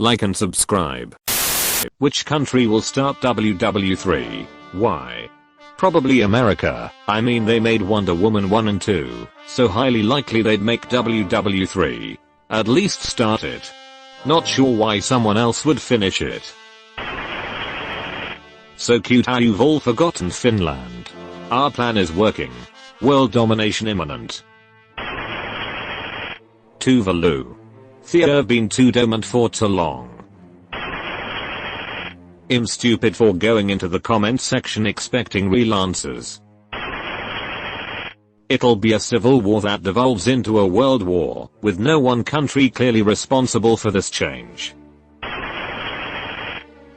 like and subscribe. Which country will start WW3? Why? Probably America. I mean, they made Wonder Woman 1 and 2, so highly likely they'd make WW3. At least start it. Not sure why someone else would finish it. So cute how you've all forgotten Finland. Our plan is working. World domination imminent. Tuvalu. Theo been too dormant for too long. I'm stupid for going into the comment section expecting real answers. It'll be a civil war that devolves into a world war, with no one country clearly responsible for this change.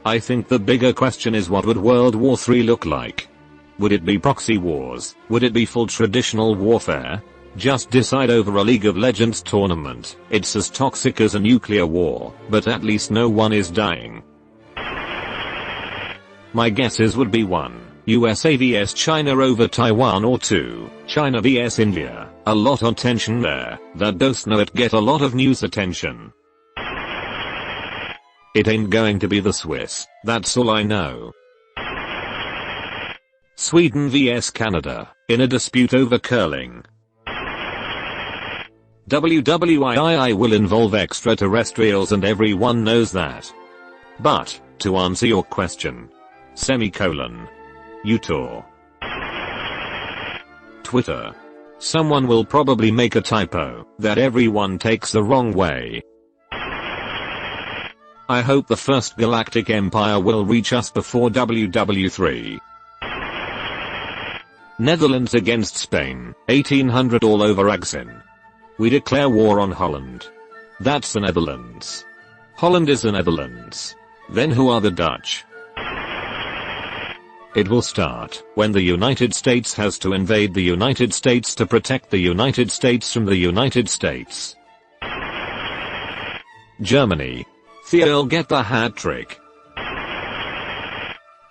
I think the bigger question is, what would World War III look like? Would it be proxy wars? Would it be full traditional warfare? Just decide over a League of Legends tournament. It's as toxic as a nuclear war, but at least no one is dying. My guesses would be 1. USA vs China over Taiwan, or 2. China vs India. A lot of tension there, that does not get a lot of news attention. It ain't going to be the Swiss, that's all I know. Sweden vs Canada, in a dispute over curling. WW3 will involve extraterrestrials and everyone knows that. But, to answer your question. Utah. Twitter. Someone will probably make a typo that everyone takes the wrong way. I hope the first galactic empire will reach us before WW3. Netherlands against Spain, 1800 all over Axin. We declare war on Holland. That's the Netherlands. Holland is the Netherlands. Then who are the Dutch? It will start when the United States has to invade the United States to protect the United States from the United States. Germany. Theo'll get the hat trick.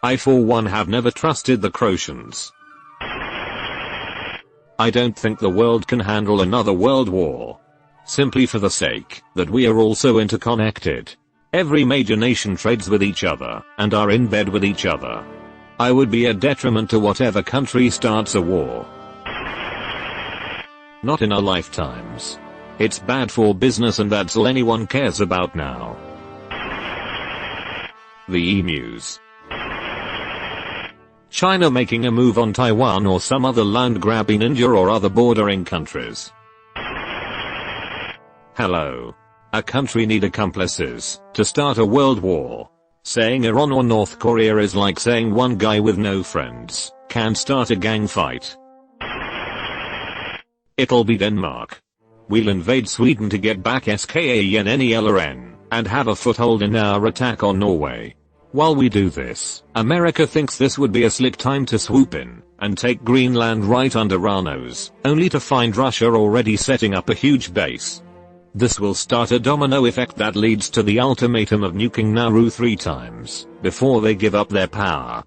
I for one have never trusted the Croatians. I don't think the world can handle another world war. Simply for the sake that we are all so interconnected. Every major nation trades with each other and are in bed with each other. I would be a detriment to whatever country starts a war. Not in our lifetimes. It's bad for business and that's all anyone cares about now. The E-News. China making a move on Taiwan or some other land grab in India or other bordering countries. Hello. A country need accomplices to start a world war. Saying Iran or North Korea is like saying one guy with no friends can start a gang fight. It'll be Denmark. We'll invade Sweden to get back SKANNELRN and have a foothold in our attack on Norway. While we do this, America thinks this would be a slick time to swoop in and take Greenland right under our nose, only to find Russia already setting up a huge base. This will start a domino effect that leads to the ultimatum of nuking Nauru 3 times before they give up their power.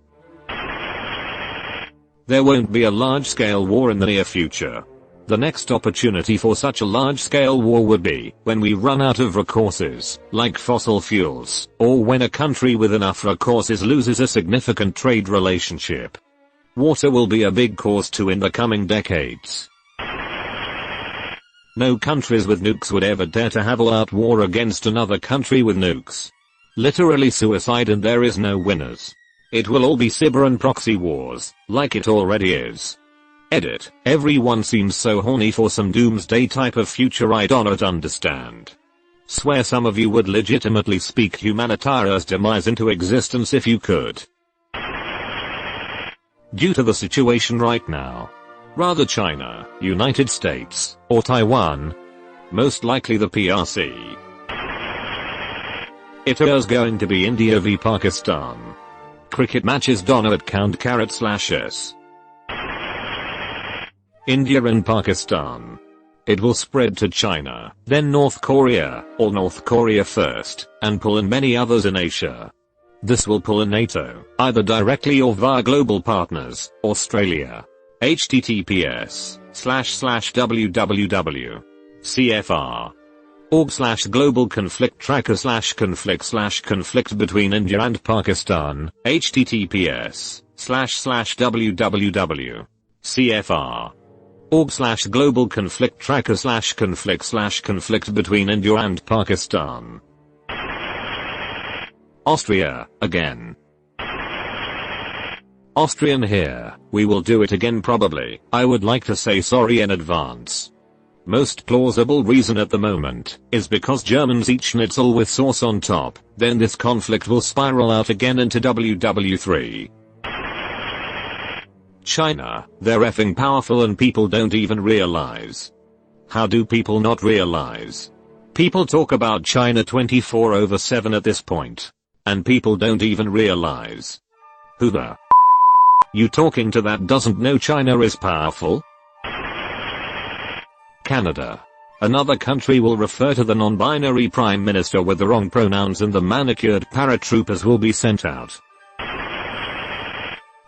There won't be a large-scale war in the near future. The next opportunity for such a large-scale war would be when we run out of resources, like fossil fuels, or when a country with enough resources loses a significant trade relationship. Water will be a big cause too in the coming decades. No countries with nukes would ever dare to have all-out war against another country with nukes. Literally suicide, and there is no winners. It will all be cyber and proxy wars, like it already is. Edit. Everyone seems so horny for some doomsday type of future I don't understand. Swear some of you would legitimately speak humanitarian's demise into existence if you could. Due to the situation right now. Rather China, United States, or Taiwan? Most likely the PRC. It is going to be India v Pakistan. Cricket matches Donna at !s. India and Pakistan. It will spread to China, then North Korea, or North Korea first, and pull in many others in Asia. This will pull in NATO, either directly or via global partners, Australia. https://www.cfr org/global conflict tracker /conflict between India and Pakistan, https://www. CFR. org/global conflict tracker /conflict between India and Pakistan. Austria, again. Austrian here, we will do it again probably. I would like to say sorry in advance. Most plausible reason at the moment is because Germans eat schnitzel with sauce on top, then this conflict will spiral out again into WW3. China, they're effing powerful and people don't even realize. How do people not realize? People talk about China 24/7 at this point. And people don't even realize. Who the you talking to that doesn't know China is powerful? Canada. Another country will refer to the non-binary prime minister with the wrong pronouns and the manicured paratroopers will be sent out.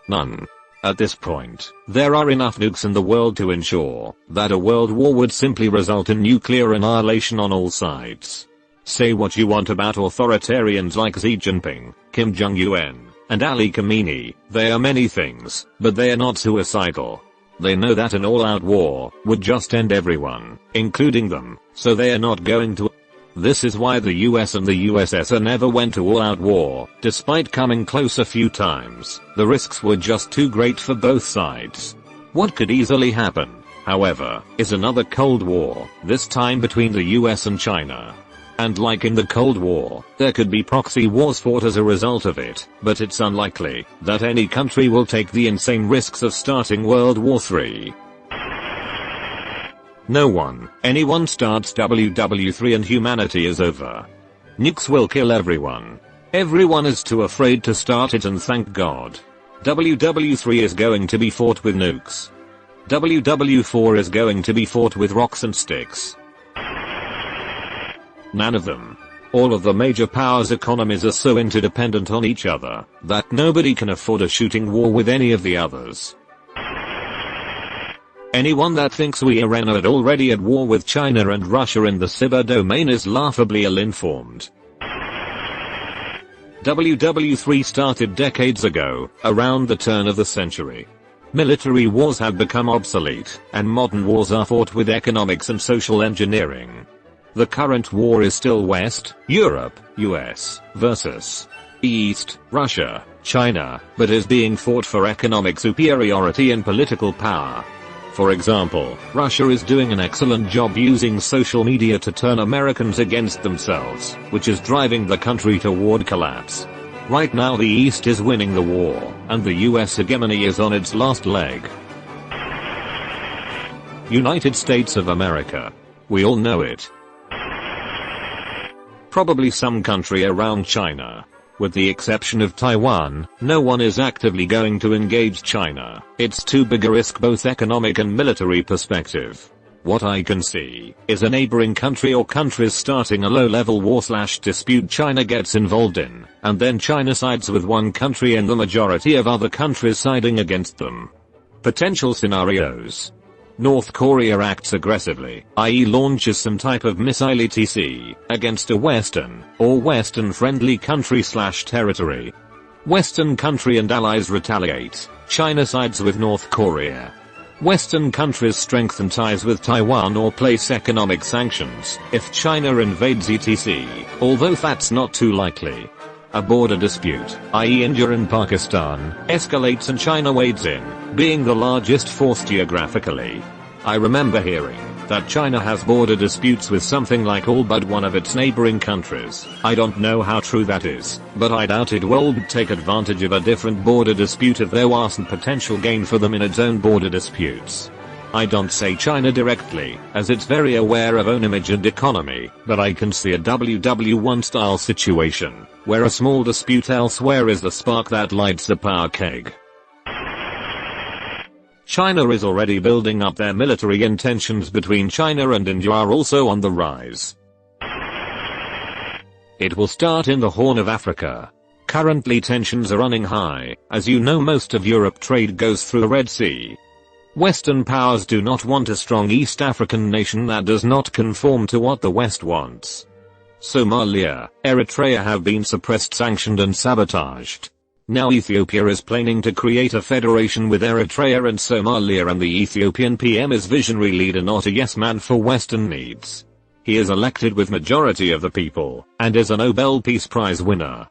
None. At this point, there are enough nukes in the world to ensure that a world war would simply result in nuclear annihilation on all sides. Say what you want about authoritarians like Xi Jinping, Kim Jong-un, and Ali Khamenei, they are many things, but they are not suicidal. They know that an all-out war would just end everyone, including them, so they are not going to. This is why the US and the USSR never went to all-out war, despite coming close a few times. The risks were just too great for both sides. What could easily happen, however, is another Cold War, this time between the US and China. And like in the Cold War, there could be proxy wars fought as a result of it, but it's unlikely that any country will take the insane risks of starting World War III. No one, anyone starts WW3 and humanity is over. Nukes will kill everyone. Everyone is too afraid to start it and thank God. WW3 is going to be fought with nukes. WW4 is going to be fought with rocks and sticks. None of them. All of the major powers' economies are so interdependent on each other that nobody can afford a shooting war with any of the others. Anyone that thinks we are already at war with China and Russia in the cyber domain is laughably ill-informed. WW3 started decades ago, around the turn of the century. Military wars have become obsolete, and modern wars are fought with economics and social engineering. The current war is still West, Europe, US, versus East, Russia, China, but is being fought for economic superiority and political power. For example, Russia is doing an excellent job using social media to turn Americans against themselves, which is driving the country toward collapse. Right now the East is winning the war, and the US hegemony is on its last leg. United States of America. We all know it. Probably some country around China. With the exception of Taiwan, no one is actively going to engage China. It's too big a risk both economic and military perspective. What I can see is a neighboring country or countries starting a low-level war/dispute China gets involved in, and then China sides with one country and the majority of other countries siding against them. Potential scenarios. North Korea acts aggressively, i.e. launches some type of missile etc. against a Western or Western-friendly country/territory. Western country and allies retaliate. China sides with North Korea. Western countries strengthen ties with Taiwan or place economic sanctions if China invades etc., although that's not too likely. A border dispute, i.e. India and Pakistan, escalates and China wades in, being the largest force geographically. I remember hearing that China has border disputes with something like all but one of its neighboring countries. I don't know how true that is, but I doubt it would take advantage of a different border dispute if there wasn't potential gain for them in its own border disputes. I don't say China directly, as it's very aware of own image and economy, but I can see a WW1 style situation, where a small dispute elsewhere is the spark that lights the power keg. China is already building up. Their military intentions between China and India are also on the rise. It will start in the Horn of Africa. Currently tensions are running high, as you know most of Europe trade goes through the Red Sea. Western powers do not want a strong East African nation that does not conform to what the West wants. Somalia, Eritrea have been suppressed, sanctioned and sabotaged. Now Ethiopia is planning to create a federation with Eritrea and Somalia, and the Ethiopian PM is visionary leader, not a yes man for Western needs. He is elected with majority of the people, and is a Nobel Peace Prize winner.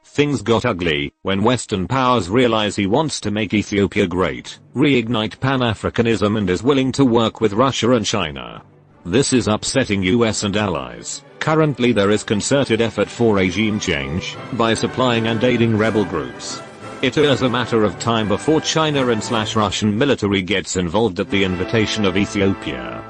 Things got ugly when Western powers realize he wants to make Ethiopia great, reignite Pan-Africanism, and is willing to work with Russia and China. This is upsetting US and allies. Currently there is concerted effort for regime change by supplying and aiding rebel groups. It is a matter of time before China and Russian military gets involved at the invitation of Ethiopia.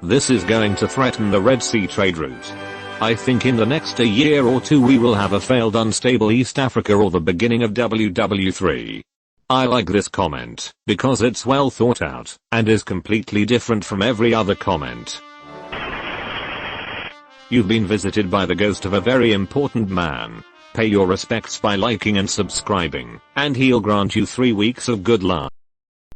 This is going to threaten the Red Sea trade route. I think in the next a year or two we will have a failed, unstable East Africa or the beginning of WW3. I like this comment because it's well thought out and is completely different from every other comment. You've been visited by the ghost of a very important man. Pay your respects by liking and subscribing, and he'll grant you 3 weeks of good luck.